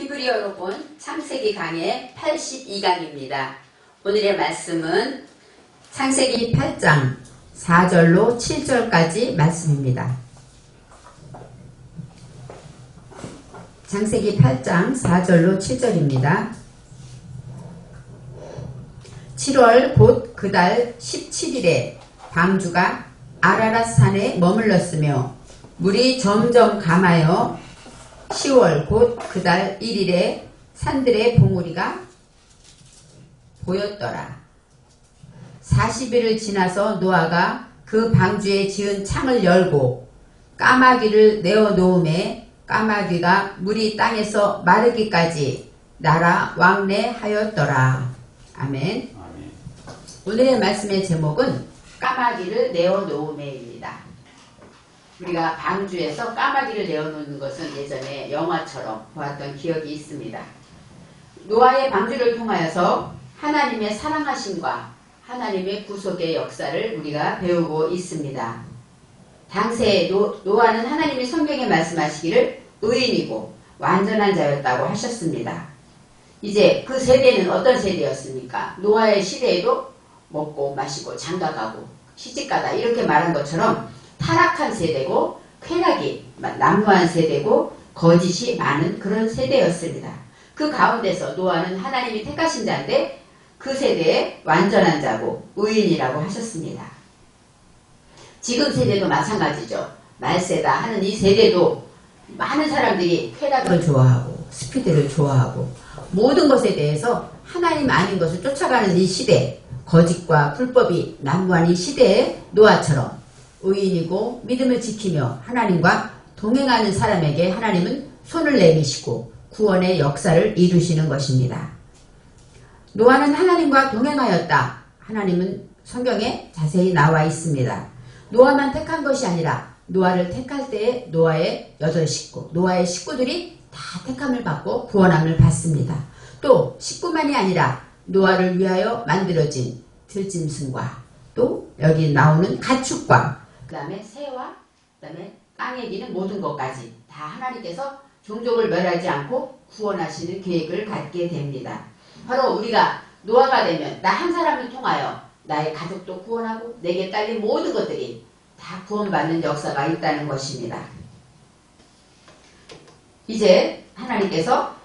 히브리어로 본 창세기 강의 82강입니다. 오늘의 말씀은 창세기 8장 4절로 7절까지 말씀입니다. 창세기 8장 4절로 7절입니다. 7월 곧 그달 17일에 방주가 아라랏 산에 머물렀으며 물이 점점 감하여 10월 곧 그달 1일에 산들의 봉우리가 보였더라. 40일을 지나서 노아가 그 방주에 지은 창을 열고 까마귀를 내어 놓음에 까마귀가 물이 땅에서 마르기까지 날아 왕래하였더라. 아멘. 오늘의 말씀의 제목은 까마귀를 내어 놓음에입니다. 우리가 방주에서 까마귀를 내어놓는 것은 예전에 영화처럼 보았던 기억이 있습니다. 노아의 방주를 통하여서 하나님의 사랑하심과 하나님의 구속의 역사를 우리가 배우고 있습니다. 당시에 노아는 하나님이 성경에 말씀하시기를 의인이고 완전한 자였다고 하셨습니다. 이제 그 세대는 어떤 세대였습니까? 노아의 시대에도 먹고 마시고 장가가고 시집가다 이렇게 말한 것처럼 타락한 세대고 쾌락이 난무한 세대고 거짓이 많은 그런 세대였습니다. 그 가운데서 노아는 하나님이 택하신 자인데 그 세대의 완전한 자고 의인이라고 하셨습니다. 지금 세대도 마찬가지죠. 말세다 하는 이 세대도 많은 사람들이 쾌락을 좋아하고 스피드를 좋아하고 모든 것에 대해서 하나님 아닌 것을 쫓아가는 이 시대, 거짓과 불법이 난무한 이 시대의 노아처럼 의인이고 믿음을 지키며 하나님과 동행하는 사람에게 하나님은 손을 내미시고 구원의 역사를 이루시는 것입니다. 노아는 하나님과 동행하였다. 하나님은 성경에 자세히 나와 있습니다. 노아만 택한 것이 아니라 노아를 택할 때에 노아의 8식구, 노아의 식구들이 다 택함을 받고 구원함을 받습니다. 또 식구만이 아니라 노아를 위하여 만들어진 들짐승과 또 여기 나오는 가축과 그 다음에 새와 그 다음에 땅에 기는 모든 것까지 다 하나님께서 종족을 멸하지 않고 구원하시는 계획을 갖게 됩니다. 바로 우리가 노아가 되면 나 한 사람을 통하여 나의 가족도 구원하고 내게 딸린 모든 것들이 다 구원받는 역사가 있다는 것입니다. 이제 하나님께서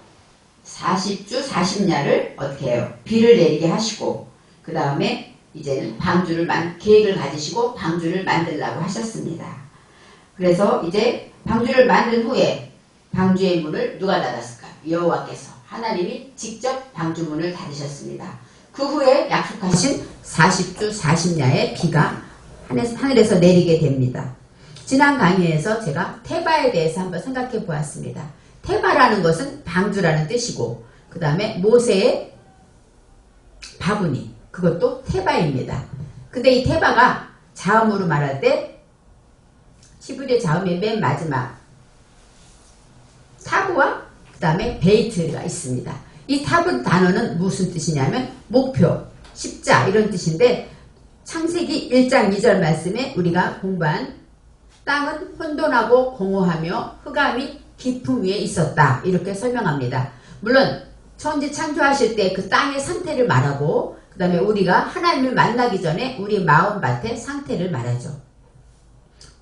40주 40야를 어떻게 해요? 비를 내리게 하시고 그 다음에 이제는 방주를 계획을 가지시고 방주를 만들라고 하셨습니다. 그래서 이제 방주를 만든 후에 방주의 문을 누가 닫았을까요? 여호와께서 하나님이 직접 방주 문을 닫으셨습니다. 그 후에 약속하신 40주 40야의 비가 하늘에서 내리게 됩니다. 지난 강의에서 제가 테바에 대해서 한번 생각해 보았습니다. 테바라는 것은 방주라는 뜻이고 그 다음에 모세의 바구니 그것도 테바입니다. 근데 이 테바가 자음으로 말할 때 히브리 자음의 맨 마지막 타브와 그 다음에 베이트가 있습니다. 이 타브 단어는 무슨 뜻이냐면 목표, 십자 이런 뜻인데 창세기 1장 2절 말씀에 우리가 공부한 땅은 혼돈하고 공허하며 흑암이 깊음 위에 있었다 이렇게 설명합니다. 물론 천지 창조하실 때 그 땅의 상태를 말하고 그 다음에 우리가 하나님을 만나기 전에 우리 마음밭의 상태를 말하죠.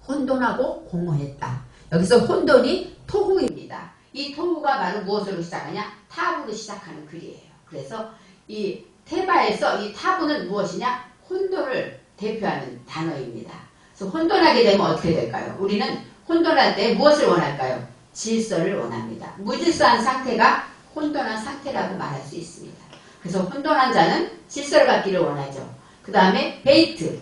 혼돈하고 공허했다. 여기서 혼돈이 토후입니다. 이 토후가 바로 무엇으로 시작하냐? 타부로 시작하는 글이에요. 그래서 이 테바에서 이 타부는 무엇이냐? 혼돈을 대표하는 단어입니다. 그래서 혼돈하게 되면 어떻게 될까요? 우리는 혼돈할 때 무엇을 원할까요? 질서를 원합니다. 무질서한 상태가 혼돈한 상태라고 말할 수 있습니다. 그래서 혼돈한 자는 질서를 갖기를 원하죠. 그 다음에 베이트,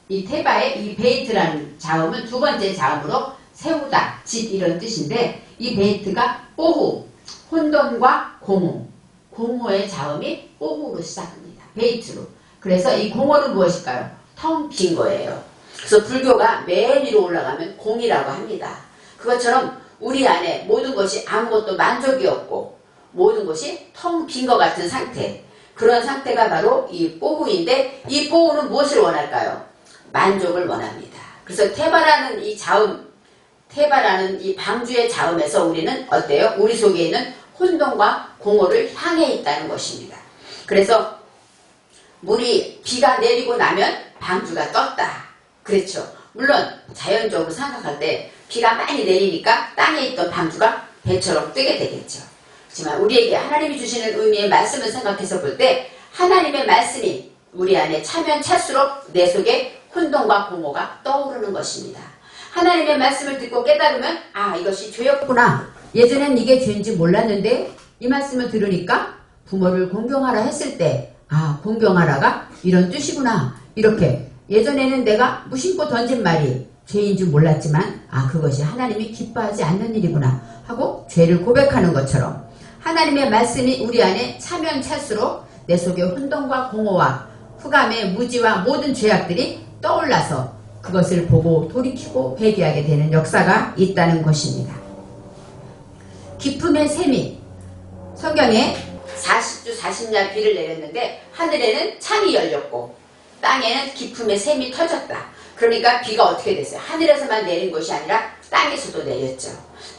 이 테바의 이 베이트라는 자음은 두 번째 자음으로 세우다, 짓 이런 뜻인데 이 베이트가 오후, 혼돈과 공허, 공허의 자음이 오후로 시작합니다. 베이트로. 그래서 이 공허는 무엇일까요? 텅 빈 거예요. 그래서 불교가 맨 위로 올라가면 공이라고 합니다. 그것처럼 우리 안에 모든 것이 아무것도 만족이 없고 모든 것이 텅 빈 것 같은 상태, 그런 상태가 바로 이 뽀후인데 이 뽀후는 무엇을 원할까요? 만족을 원합니다. 그래서 테바라는 이 자음, 테바라는 이 방주의 자음에서 우리는 어때요? 우리 속에 있는 혼돈과 공허를 향해 있다는 것입니다. 그래서 비가 내리고 나면 방주가 떴다. 그렇죠. 물론 자연적으로 생각할 때 비가 많이 내리니까 땅에 있던 방주가 배처럼 뜨게 되겠죠. 하지만 우리에게 하나님이 주시는 의미의 말씀을 생각해서 볼 때 하나님의 말씀이 우리 안에 차면 찰수록 내 속에 혼돈과 공허가 떠오르는 것입니다. 하나님의 말씀을 듣고 깨달으면 이것이 죄였구나. 예전엔 이게 죄인지 몰랐는데 이 말씀을 들으니까 부모를 공경하라 했을 때 공경하라가 이런 뜻이구나. 이렇게 예전에는 내가 무심코 던진 말이 죄인 줄 몰랐지만 그것이 하나님이 기뻐하지 않는 일이구나 하고 죄를 고백하는 것처럼 하나님의 말씀이 우리 안에 차면 찰수록 내 속에 혼돈과 공허와 흑암의 무지와 모든 죄악들이 떠올라서 그것을 보고 돌이키고 회개하게 되는 역사가 있다는 것입니다. 기쁨의 샘이 성경에 40주 40야 비를 내렸는데 하늘에는 창이 열렸고 땅에는 기쁨의 샘이 터졌다. 그러니까 비가 어떻게 됐어요? 하늘에서만 내린 것이 아니라 땅에서도 내렸죠.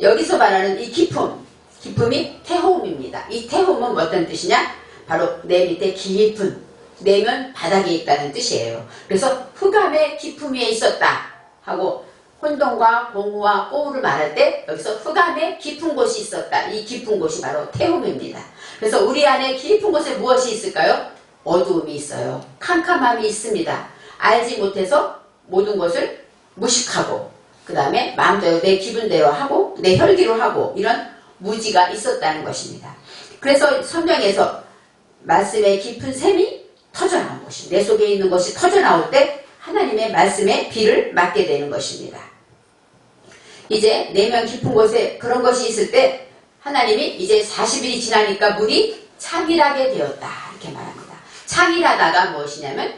여기서 말하는 이 기쁨이 태호음입니다. 이 태호음은 어떤 뜻이냐? 바로 내 밑에 깊은 내면 바닥에 있다는 뜻이에요. 그래서 흑암의 깊음 위에 있었다 하고 혼돈과 공허와 꼬우를 말할 때 여기서 흑암의 깊은 곳이 있었다. 이 깊은 곳이 바로 태움입니다. 그래서 우리 안에 깊은 곳에 무엇이 있을까요? 어두움이 있어요. 캄캄함이 있습니다. 알지 못해서 모든 것을 무식하고 그 다음에 마음대로 내 기분대로 하고 내 혈기로 하고 이런 무지가 있었다는 것입니다. 그래서 성경에서 말씀의 깊은 샘이 터져나온 것이 내 속에 있는 것이 터져나올 때 하나님의 말씀에 비를 맞게 되는 것입니다. 이제 내면 깊은 곳에 그런 것이 있을 때 하나님이 이제 40일이 지나니까 물이 창일하게 되었다 이렇게 말합니다. 창일하다가 무엇이냐면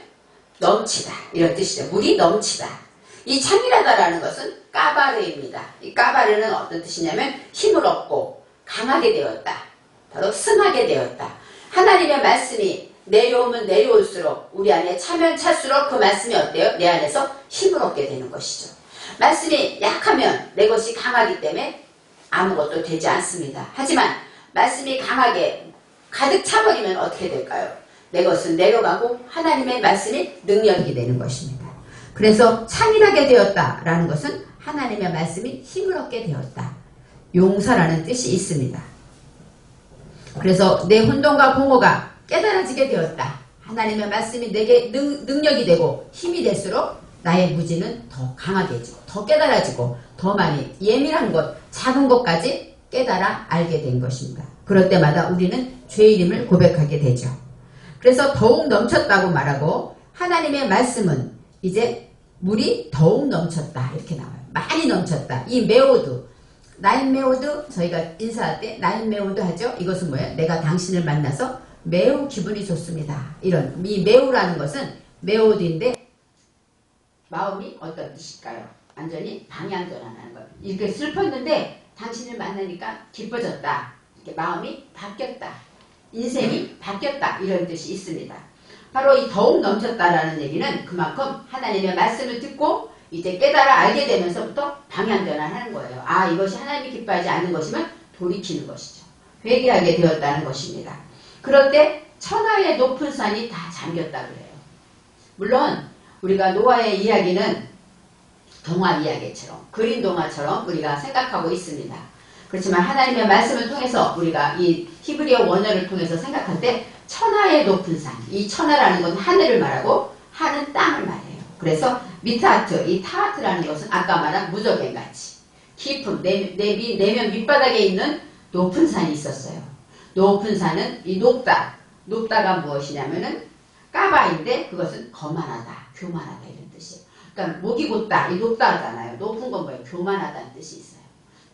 넘치다 이런 뜻이죠. 물이 넘치다. 이 창일하다라는 것은 까바르입니다. 이 까바르는 어떤 뜻이냐면 힘을 얻고 강하게 되었다. 바로 승하게 되었다. 하나님의 말씀이 내려오면 내려올수록 우리 안에 차면 찰수록 그 말씀이 어때요? 내 안에서 힘을 얻게 되는 것이죠. 말씀이 약하면 내 것이 강하기 때문에 아무것도 되지 않습니다. 하지만 말씀이 강하게 가득 차버리면 어떻게 될까요? 내 것은 내려가고 하나님의 말씀이 능력이 되는 것입니다. 그래서 창일하게 되었다라는 것은 하나님의 말씀이 힘을 얻게 되었다. 용서라는 뜻이 있습니다. 그래서 내 혼돈과 공허가 깨달아지게 되었다. 하나님의 말씀이 내게 능력이 되고 힘이 될수록 나의 무지는 더 강하게지고 더 깨달아지고 더 많이 예민한 것, 작은 것까지 깨달아 알게 된 것입니다. 그럴 때마다 우리는 죄인임을 고백하게 되죠. 그래서 더욱 넘쳤다고 말하고 하나님의 말씀은 이제 물이 더욱 넘쳤다 이렇게 나와요. 많이 넘쳤다. 이 메오드 나인메오드 저희가 인사할 때 나인메오드 하죠. 이것은 뭐예요? 내가 당신을 만나서 매우 기분이 좋습니다. 이런 이 매우라는 것은 메오드인데 마음이 어떤 뜻일까요? 완전히 방향전환하는 거예요. 이렇게 슬펐는데 당신을 만나니까 기뻐졌다. 이렇게 마음이 바뀌었다. 인생이 바뀌었다. 이런 뜻이 있습니다. 바로 이 더욱 넘쳤다라는 얘기는 그만큼 하나님의 말씀을 듣고 이제 깨달아 알게 되면서부터 방향전환하는 거예요. 이것이 하나님이 기뻐하지 않는 것이면 돌이키는 것이죠. 회개하게 되었다는 것입니다. 그럴 때 천하의 높은 산이 다 잠겼다 그래요. 물론 우리가 노아의 이야기는 동화 이야기처럼 그림 동화처럼 우리가 생각하고 있습니다. 그렇지만 하나님의 말씀을 통해서 우리가 이 히브리어 원어를 통해서 생각할 때 천하의 높은 산, 이 천하라는 건 하늘을 말하고 하는 땅을 말해요. 그래서 미타하트, 이 타하트라는 것은 아까 말한 무저갱같이 깊은 내면 밑바닥에 있는 높은 산이 있었어요. 높은 산은 이 높다가 무엇이냐면은 까바인데 그것은 거만하다, 교만하다 이런 뜻이에요. 그러니까 목이 곧다, 이 높다 하잖아요. 높은 건 뭐예요? 교만하다는 뜻이 있어요.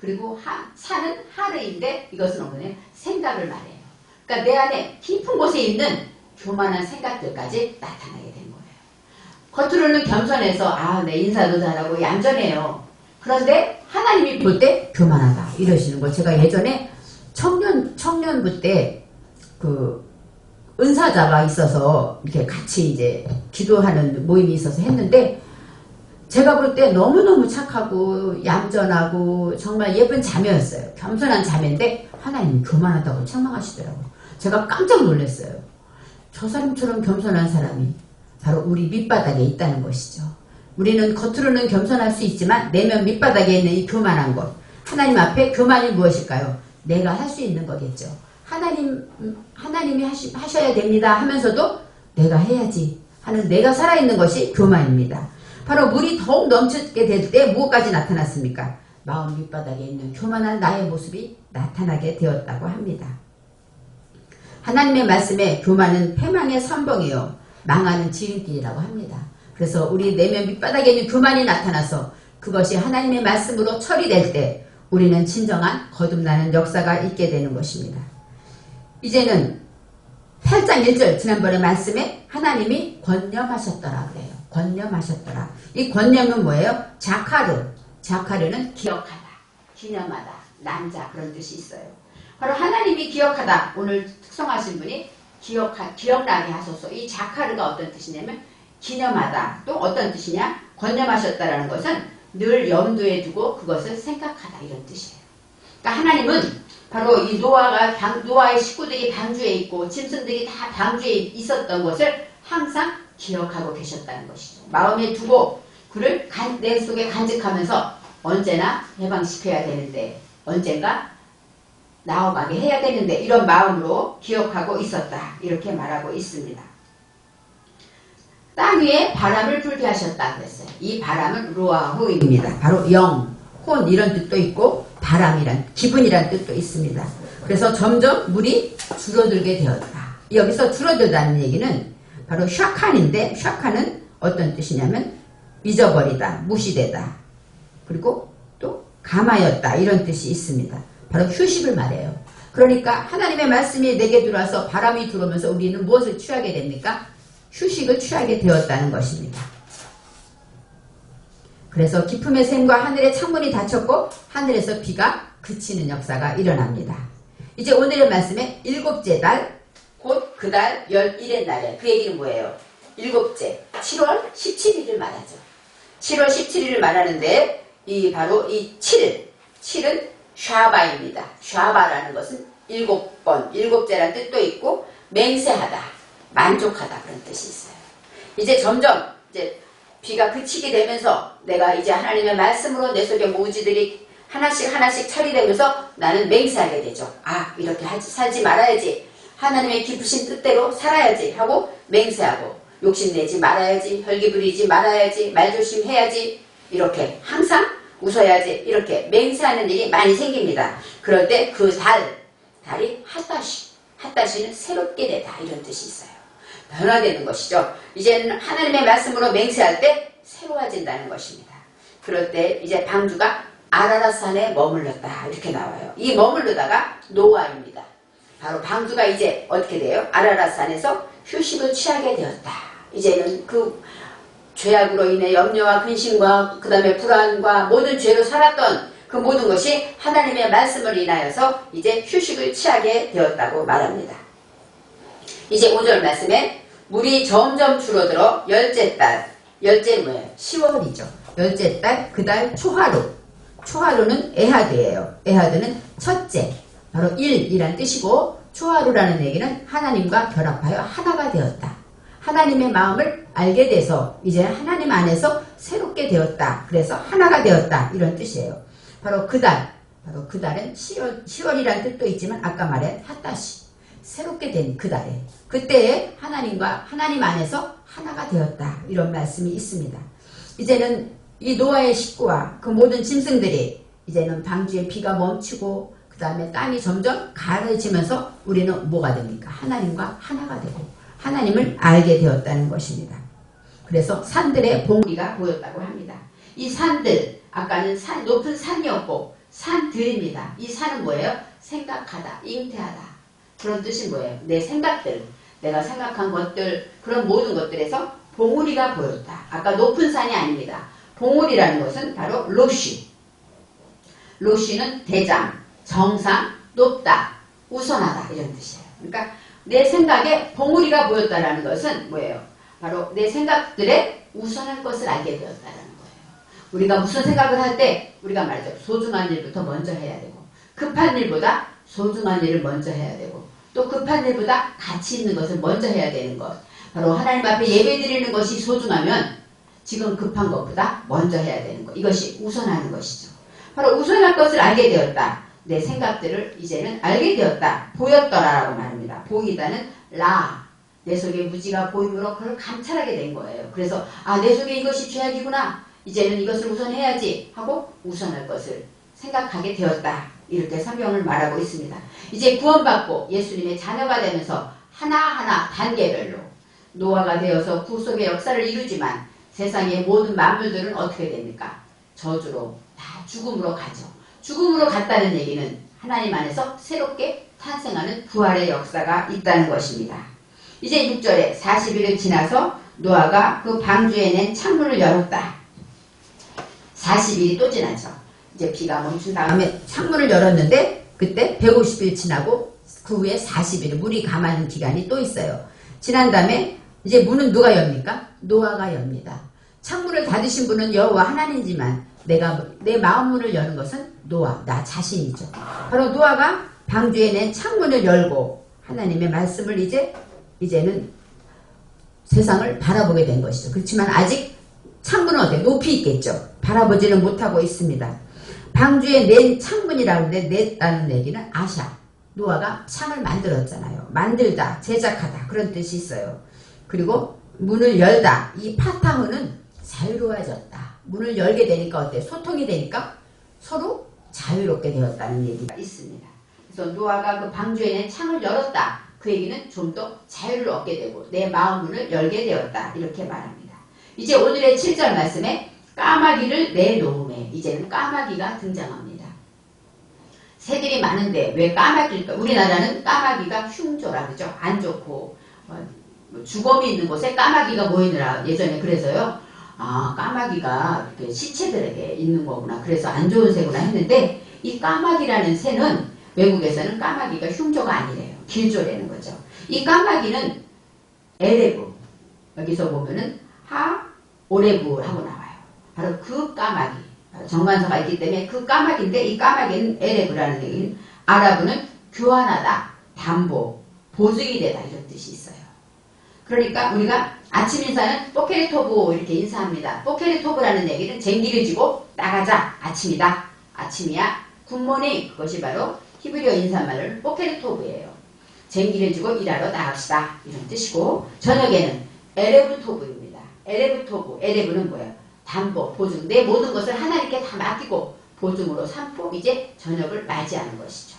그리고 산은 하르인데 이것은 뭐냐면 생각을 말해요. 그러니까 내 안에 깊은 곳에 있는 교만한 생각들까지 나타나게 된 거예요. 겉으로는 겸손해서 내 인사도 잘하고 얌전해요. 그런데 하나님이 볼 때 교만하다 이러시는 거. 제가 예전에 청년부 때 그 은사자가 있어서 이렇게 같이 이제 기도하는 모임이 있어서 했는데 제가 볼 때 너무너무 착하고 얌전하고 정말 예쁜 자매였어요. 겸손한 자매인데 하나님이 교만하다고 책망하시더라고요. 제가 깜짝 놀랐어요. 저 사람처럼 겸손한 사람이 바로 우리 밑바닥에 있다는 것이죠. 우리는 겉으로는 겸손할 수 있지만 내면 밑바닥에 있는 이 교만한 것. 하나님 앞에 교만이 무엇일까요? 내가 할 수 있는 거겠죠. 하나님이 하셔야 됩니다 하면서도 내가 해야지 하는 내가 살아있는 것이 교만입니다. 바로 물이 더욱 넘치게 될 때 무엇까지 나타났습니까? 마음 밑바닥에 있는 교만한 나의 모습이 나타나게 되었다고 합니다. 하나님의 말씀에 교만은 패망의 선봉이요 망하는 지름길이라고 합니다. 그래서 우리 내면 밑바닥에 있는 교만이 나타나서 그것이 하나님의 말씀으로 처리될 때 우리는 진정한 거듭나는 역사가 있게 되는 것입니다. 이제는 8장 1절 지난번에 말씀에 하나님이 권념하셨더라 그래요. 권념하셨더라. 이 권념은 뭐예요? 자카르. 자카르는 기억하다, 기념하다, 남자 그런 뜻이 있어요. 바로 하나님이 기억하다. 오늘 특성하신 분이 기억나게 하소서. 이 자카르가 어떤 뜻이냐면 기념하다. 또 어떤 뜻이냐? 권념하셨다라는 것은 늘 염두에 두고 그것을 생각하다 이런 뜻이에요. 그러니까 하나님은 바로 이 노아의 식구들이 방주에 있고 짐승들이 다 방주에 있었던 것을 항상 기억하고 계셨다는 것이죠. 마음에 두고 그를 내 속에 간직하면서 언제나 해방시켜야 되는데 언젠가 나아가게 해야 되는데 이런 마음으로 기억하고 있었다. 이렇게 말하고 있습니다. 땅 위에 바람을 불게 하셨다 그랬어요. 이 바람은 루아후입니다. 바로 영, 혼 이런 뜻도 있고 바람이란 기분이란 뜻도 있습니다. 그래서 점점 물이 줄어들게 되었다. 여기서 줄어들다는 얘기는 바로 샤칸인데 샤칸은 어떤 뜻이냐면 잊어버리다, 무시되다. 그리고 또 감하였다 이런 뜻이 있습니다. 바로 휴식을 말해요. 그러니까 하나님의 말씀이 내게 들어와서 바람이 들어오면서 우리는 무엇을 취하게 됩니까? 휴식을 취하게 되었다는 것입니다. 그래서 기품의 샘과 하늘의 창문이 닫혔고 하늘에서 비가 그치는 역사가 일어납니다. 이제 오늘의 말씀에 일곱째 달, 곧 그 달 11의 날에 그 얘기는 뭐예요? 일곱째, 7월 17일을 말하죠. 7월 17일을 말하는데 바로 이 7은 샤바입니다. 샤바라는 것은 7번, 일곱째라는 뜻도 있고 맹세하다, 만족하다 그런 뜻이 있어요. 이제 점점 비가 그치게 되면서 내가 이제 하나님의 말씀으로 내 속에 모지들이 하나씩 처리되면서 나는 맹세하게 되죠. 아, 이렇게 살지 말아야지. 하나님의 기쁘신 뜻대로 살아야지 하고 맹세하고 욕심내지 말아야지. 혈기 부리지 말아야지. 말조심해야지. 이렇게 항상 웃어야지. 이렇게 맹세하는 일이 많이 생깁니다. 그럴 때 그 달이 핫다시는 새롭게 되다 이런 뜻이 있어요. 변화되는 것이죠. 이제는 하나님의 말씀으로 맹세할 때 새로워진다는 것입니다. 그럴 때 이제 방주가 아라랏산에 머물렀다 이렇게 나와요. 이 머물르다가 노아입니다. 바로 방주가 이제 어떻게 돼요? 아라랏산에서 휴식을 취하게 되었다. 이제는 그 죄악으로 인해 염려와 근심과 그 다음에 불안과 모든 죄로 살았던 그 모든 것이 하나님의 말씀을 인하여서 이제 휴식을 취하게 되었다고 말합니다. 이제 5절 말씀에 물이 점점 줄어들어 열째 달, 열째는 뭐예요? 10월이죠. 열째 달, 그 달 초하루. 초하루는 에하드예요. 에하드는 첫째, 바로 1이란 뜻이고 초하루라는 얘기는 하나님과 결합하여 하나가 되었다. 하나님의 마음을 알게 돼서 이제 하나님 안에서 새롭게 되었다. 그래서 하나가 되었다. 이런 뜻이에요. 바로 그 달은 10월이라는 뜻도 있지만 아까 말한 핫다시. 새롭게 된 그 달에 그때에 하나님 안에서 하나가 되었다 이런 말씀이 있습니다. 이제는 이 노아의 식구와 그 모든 짐승들이 이제는 방주에 비가 멈추고 그 다음에 땅이 점점 가려지면서 우리는 뭐가 됩니까? 하나님과 하나가 되고 하나님을 알게 되었다는 것입니다. 그래서 산들의 봉우리가 보였다고 합니다. 이 산들 아까는 높은 산이었고 산들입니다. 이 산은 뭐예요? 생각하다, 잉태하다 그런 뜻이 뭐예요? 내 생각들, 내가 생각한 것들, 그런 모든 것들에서 봉우리가 보였다. 아까 높은 산이 아닙니다. 봉우리라는 것은 바로 로쉬. 로쉬는 대장, 정상, 높다, 우선하다 이런 뜻이에요. 그러니까 내 생각에 봉우리가 보였다라는 것은 뭐예요? 바로 내 생각들에 우선할 것을 알게 되었다는 거예요. 우리가 무슨 생각을 할 때 우리가 말하죠. 소중한 일부터 먼저 해야 되고 급한 일보다 소중한 일을 먼저 해야 되고 또 급한 일보다 가치 있는 것을 먼저 해야 되는 것. 바로 하나님 앞에 예배드리는 것이 소중하면 지금 급한 것보다 먼저 해야 되는 것. 이것이 우선하는 것이죠. 바로 우선할 것을 알게 되었다. 내 생각들을 이제는 알게 되었다. 보였더라라고 말합니다. 보이다는 라. 내 속에 무지가 보임으로 그걸 감찰하게 된 거예요. 그래서 내 속에 이것이 죄악이구나. 이제는 이것을 우선해야지 하고 우선할 것을 생각하게 되었다. 이렇게 성경을 말하고 있습니다. 이제 구원받고 예수님의 자녀가 되면서 하나하나 단계별로 노아가 되어서 구속의 역사를 이루지만 세상의 모든 만물들은 어떻게 됩니까? 저주로 다 죽음으로 가죠. 죽음으로 갔다는 얘기는 하나님 안에서 새롭게 탄생하는 부활의 역사가 있다는 것입니다. 이제 6절에 40일을 지나서 노아가 그 방주에 낸 창문을 열었다. 40일이 또 지나죠. 이제 비가 멈춘 다음에 창문을 열었는데 그때 150일 지나고 그 후에 40일 물이 감하는 기간이 또 있어요. 지난 다음에 이제 문은 누가 엽니까? 노아가 엽니다. 창문을 닫으신 분은 여호와 하나님이지만 내 마음 문을 여는 것은 노아, 나 자신이죠. 바로 노아가 방주에 낸 창문을 열고 하나님의 말씀을 이제는 세상을 바라보게 된 것이죠. 그렇지만 아직 창문은 어때요? 높이 있겠죠. 바라보지는 못하고 있습니다. 방주에 낸 창문이라고 하는데 냈다는 얘기는 아샤. 노아가 창을 만들었잖아요. 만들다, 제작하다 그런 뜻이 있어요. 그리고 문을 열다. 이 파타흐는 자유로워졌다. 문을 열게 되니까 어때? 소통이 되니까 서로 자유롭게 되었다는 얘기가 있습니다. 그래서 노아가 그 방주에 낸 창을 열었다. 그 얘기는 좀 더 자유를 얻게 되고 내 마음 문을 열게 되었다. 이렇게 말합니다. 이제 오늘의 7절 말씀에 까마귀를 내놓음에 이제는 까마귀가 등장합니다. 새들이 많은데 왜 까마귀일까? 우리나라는 까마귀가 흉조라 그러죠. 안 좋고 주검이 있는 곳에 까마귀가 모이느라 예전에 그래서요. 까마귀가 이렇게 시체들에게 있는 거구나. 그래서 안 좋은 새구나 했는데 이 까마귀라는 새는 외국에서는 까마귀가 흉조가 아니래요. 길조라는 거죠. 이 까마귀는 에레브 여기서 보면은 오레브하고 나와요. 바로 그 까마귀 정관사가 있기 때문에 그 까마귀인데 이 까마귀는 에레브라는 얘기는 아랍어는 교환하다, 담보, 보증이 되다 이런 뜻이 있어요. 그러니까 우리가 아침 인사는 포케리토브 이렇게 인사합니다. 포케리토브라는 얘기는 쟁기를 쥐고 나가자 아침이다. 아침이야. 굿모닝 그것이 바로 히브리어 인사말은 포케리토브예요. 쟁기를 쥐고 일하러 나갑시다 이런 뜻이고 저녁에는 에레브토브입니다. 에레브토브 에레브는 뭐예요? 담보, 보증 내 모든 것을 하나님께 다 맡기고 보증으로 삼고 이제 저녁을 맞이하는 것이죠.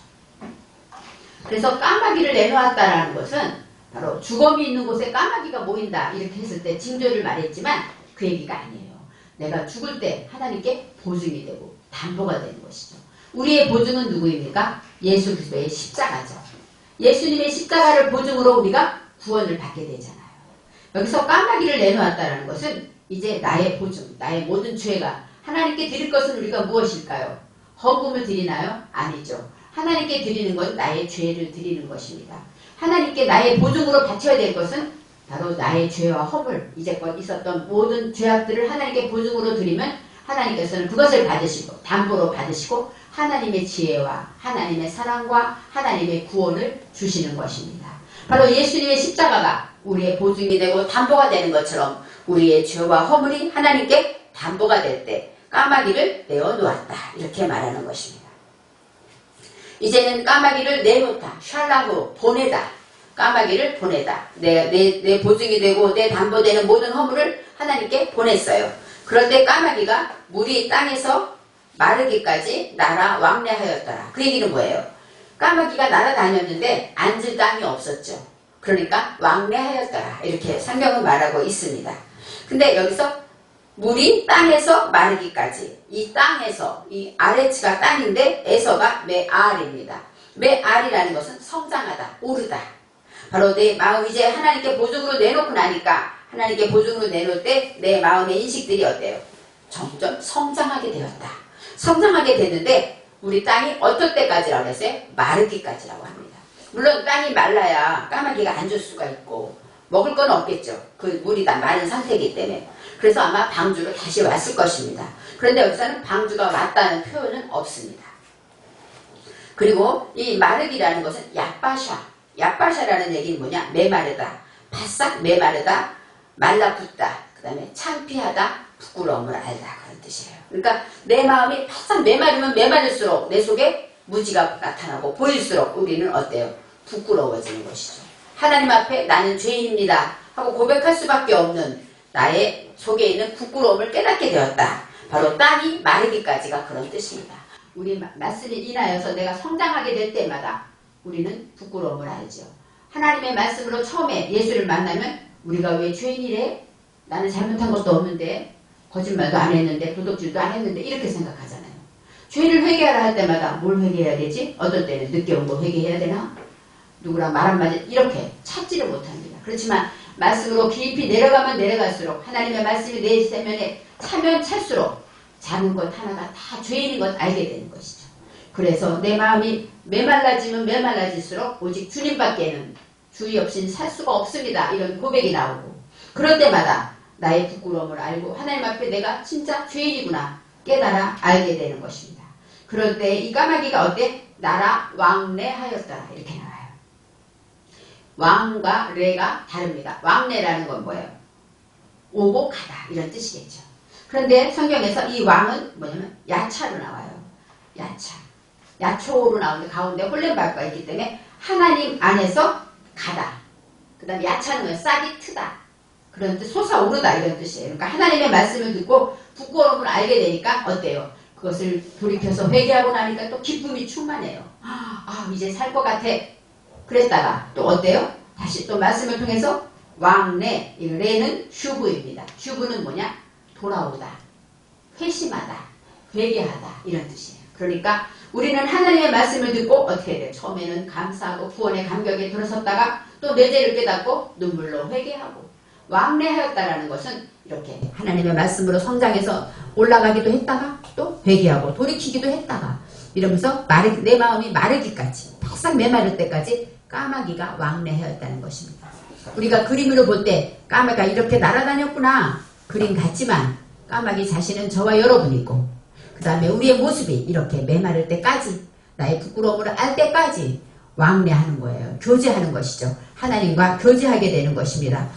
그래서 까마귀를 내놓았다라는 것은 바로 주검이 있는 곳에 까마귀가 모인다 이렇게 했을 때 징조를 말했지만 그 얘기가 아니에요. 내가 죽을 때 하나님께 보증이 되고 담보가 되는 것이죠. 우리의 보증은 누구입니까? 예수 그리스도의 십자가죠. 예수님의 십자가를 보증으로 우리가 구원을 받게 되잖아요. 여기서 까마귀를 내놓았다는 것은 이제 나의 보증, 나의 모든 죄가 하나님께 드릴 것은 우리가 무엇일까요? 헌금을 드리나요? 아니죠. 하나님께 드리는 건 나의 죄를 드리는 것입니다. 하나님께 나의 보증으로 바쳐야 될 것은 바로 나의 죄와 허물, 이제껏 있었던 모든 죄악들을 하나님께 보증으로 드리면 하나님께서는 그것을 받으시고 담보로 받으시고 하나님의 지혜와 하나님의 사랑과 하나님의 구원을 주시는 것입니다. 바로 예수님의 십자가가 우리의 보증이 되고 담보가 되는 것처럼 우리의 죄와 허물이 하나님께 담보가 될 때 까마귀를 내어놓았다 이렇게 말하는 것입니다. 이제는 까마귀를 내놓다, 샬라후, 보내다. 까마귀를 보내다. 내 보증이 되고 내 담보되는 모든 허물을 하나님께 보냈어요. 그럴 때 까마귀가 물이 땅에서 마르기까지 날아 왕래하였더라. 그 얘기는 뭐예요? 까마귀가 날아다녔는데 앉을 땅이 없었죠. 그러니까 왕래하였더라. 이렇게 성경은 말하고 있습니다. 근데 여기서 물이 땅에서 마르기까지 이 땅에서 이 아레츠가 땅인데 에서가 메알입니다. 메알이라는 것은 성장하다, 오르다. 바로 내 마음 이제 하나님께 보증으로 내놓고 나니까 하나님께 보증으로 내놓을 때 내 마음의 인식들이 어때요? 점점 성장하게 되었다. 성장하게 됐는데 우리 땅이 어떨 때까지라고 했어요? 마르기까지라고 합니다. 물론 땅이 말라야 까마귀가 앉을 수가 있고 먹을 건 없겠죠. 그 물이 다 마른 상태이기 때문에. 그래서 아마 방주로 다시 왔을 것입니다. 그런데 여기서는 방주가 왔다는 표현은 없습니다. 그리고 이 마르기라는 것은 얍바샤라는 얘기는 뭐냐? 메마르다, 바싹 메마르다, 말라붙다, 그 다음에 창피하다, 부끄러움을 알다, 그런 뜻이에요. 그러니까 내 마음이 바싹 메마르면 메마를수록 내 속에 무지가 나타나고 보일수록 우리는 어때요? 부끄러워지는 것이죠. 하나님 앞에 나는 죄인입니다 하고 고백할 수밖에 없는 나의 속에 있는 부끄러움을 깨닫게 되었다. 바로 땅이 마르기까지가 그런 뜻입니다. 우리 말씀이 인하여서 내가 성장하게 될 때마다 우리는 부끄러움을 알죠. 하나님의 말씀으로 처음에 예수를 만나면 우리가 왜 죄인이래? 나는 잘못한 것도 없는데, 거짓말도 안 했는데, 도둑질도 안 했는데, 이렇게 생각하잖아요. 죄를 회개하라 할 때마다 뭘 회개해야 되지? 어떨 때는 늦게 온 거 회개해야 되나? 누구랑 말 한마디 이렇게 찾지를 못합니다. 그렇지만 말씀으로 깊이 내려가면 내려갈수록 하나님의 말씀이 내 세면에 차면 찰수록 작은 것 하나가 다 죄인인 것 알게 되는 것이죠. 그래서 내 마음이 메말라지면 메말라질수록 오직 주님밖에는 주의 없이는 살 수가 없습니다. 이런 고백이 나오고, 그럴 때마다 나의 부끄러움을 알고 하나님 앞에 내가 진짜 죄인이구나 깨달아 알게 되는 것입니다. 그럴 때 이 까마귀가 어때? 나라 왕래하였더라 이렇게 나와요. 왕과 레가 다릅니다. 왕래라는 건 뭐예요? 오고 가다 이런 뜻이겠죠. 그런데 성경에서 이 왕은 뭐냐면 야차로 나와요. 야초로 나오는데 가운데 홀렘바가 있기 때문에 하나님 안에서 가다. 그 다음에 야차는 건 싹이 트다. 그런 뜻, 솟아오르다 이런 뜻이에요. 그러니까 하나님의 말씀을 듣고 부끄러움을 알게 되니까 어때요? 그것을 돌이켜서 회개하고 나니까 또 기쁨이 충만해요. 이제 살 것 같아. 그랬다가 또 어때요? 다시 또 말씀을 통해서 왕래, 이 레는 슈브입니다. 슈브는 뭐냐? 돌아오다, 회심하다, 회개하다 이런 뜻이에요. 그러니까 우리는 하나님의 말씀을 듣고 어떻게 돼요? 처음에는 감사하고 구원의 감격에 들어섰다가 또 내 죄를 깨닫고 눈물로 회개하고, 왕래하였다라는 것은 이렇게 하나님의 말씀으로 성장해서 올라가기도 했다가 또 회개하고 돌이키기도 했다가 이러면서 내 마음이 마르기까지, 바싹 메마를 때까지 까마귀가 왕래하였다는 것입니다. 우리가 그림으로 볼 때 까마귀가 이렇게 날아다녔구나 그림 같지만 까마귀 자신은 저와 여러분이고, 그 다음에 우리의 모습이 이렇게 메마를 때까지, 나의 부끄러움을 알 때까지 왕래하는 거예요. 교제하는 것이죠. 하나님과 교제하게 되는 것입니다.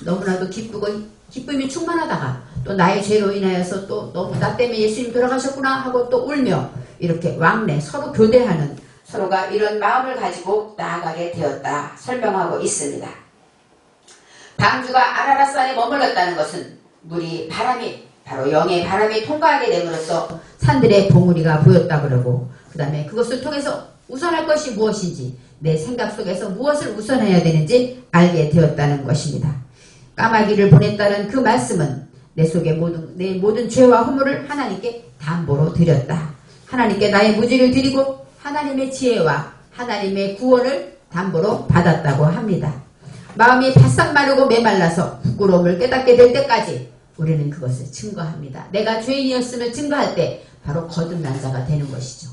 너무나도 기쁘고 기쁨이 충만하다가 또 나의 죄로 인하여서 또 너무 나 때문에 예수님 돌아가셨구나 하고 또 울며 이렇게 왕래, 서로 교대하는, 서로가 이런 마음을 가지고 나아가게 되었다 설명하고 있습니다. 방주가 아라랏산에 머물렀다는 것은 물이, 바람이, 바로 영의 바람이 통과하게 됨으로써 산들의 봉우리가 보였다 그러고, 그 다음에 그것을 통해서 우선할 것이 무엇인지, 내 생각 속에서 무엇을 우선해야 되는지 알게 되었다는 것입니다. 까마귀를 보냈다는 그 말씀은 내 속의 내 모든 죄와 허물을 하나님께 담보로 드렸다. 하나님께 나의 무지를 드리고 하나님의 지혜와 하나님의 구원을 담보로 받았다고 합니다. 마음이 바싹 마르고 메말라서 부끄러움을 깨닫게 될 때까지 우리는 그것을 증거합니다. 내가 죄인이었음을 증거할 때 바로 거듭난 자가 되는 것이죠.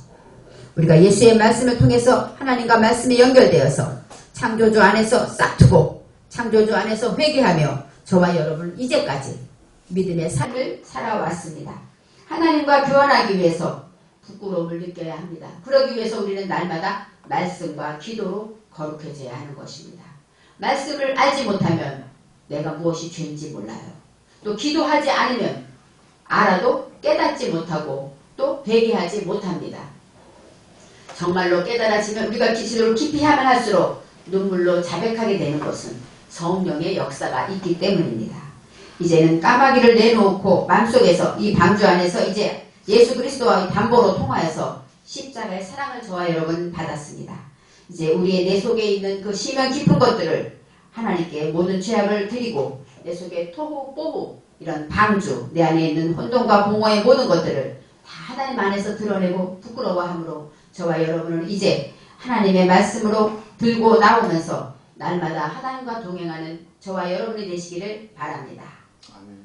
우리가 예수의 말씀을 통해서 하나님과 말씀이 연결되어서 창조주 안에서 싹트고 창조주 안에서 회개하며 저와 여러분은 이제까지 믿음의 삶을 살아왔습니다. 하나님과 교환하기 위해서 부끄러움을 느껴야 합니다. 그러기 위해서 우리는 날마다 말씀과 기도로 거룩해져야 하는 것입니다. 말씀을 알지 못하면 내가 무엇이 죄인지 몰라요. 또 기도하지 않으면 알아도 깨닫지 못하고 또 회개하지 못합니다. 정말로 깨달아지면 우리가 기도를 깊이 하면 할수록 눈물로 자백하게 되는 것은 성령의 역사가 있기 때문입니다. 이제는 까마귀를 내놓고 마음속에서 이 방주 안에서 이제 예수 그리스도와의 담보로 통하여서 십자가의 사랑을 저와 여러분 받았습니다. 이제 우리의 내 속에 있는 그 심연 깊은 것들을 하나님께 모든 죄악을 드리고 내 속에 토후 뽀후 이런 방주, 내 안에 있는 혼돈과 공허의 모든 것들을 다 하나님 안에서 드러내고 부끄러워함으로 저와 여러분은 이제 하나님의 말씀으로 들고 나오면서 날마다 하나님과 동행하는 저와 여러분이 되시기를 바랍니다. 아멘.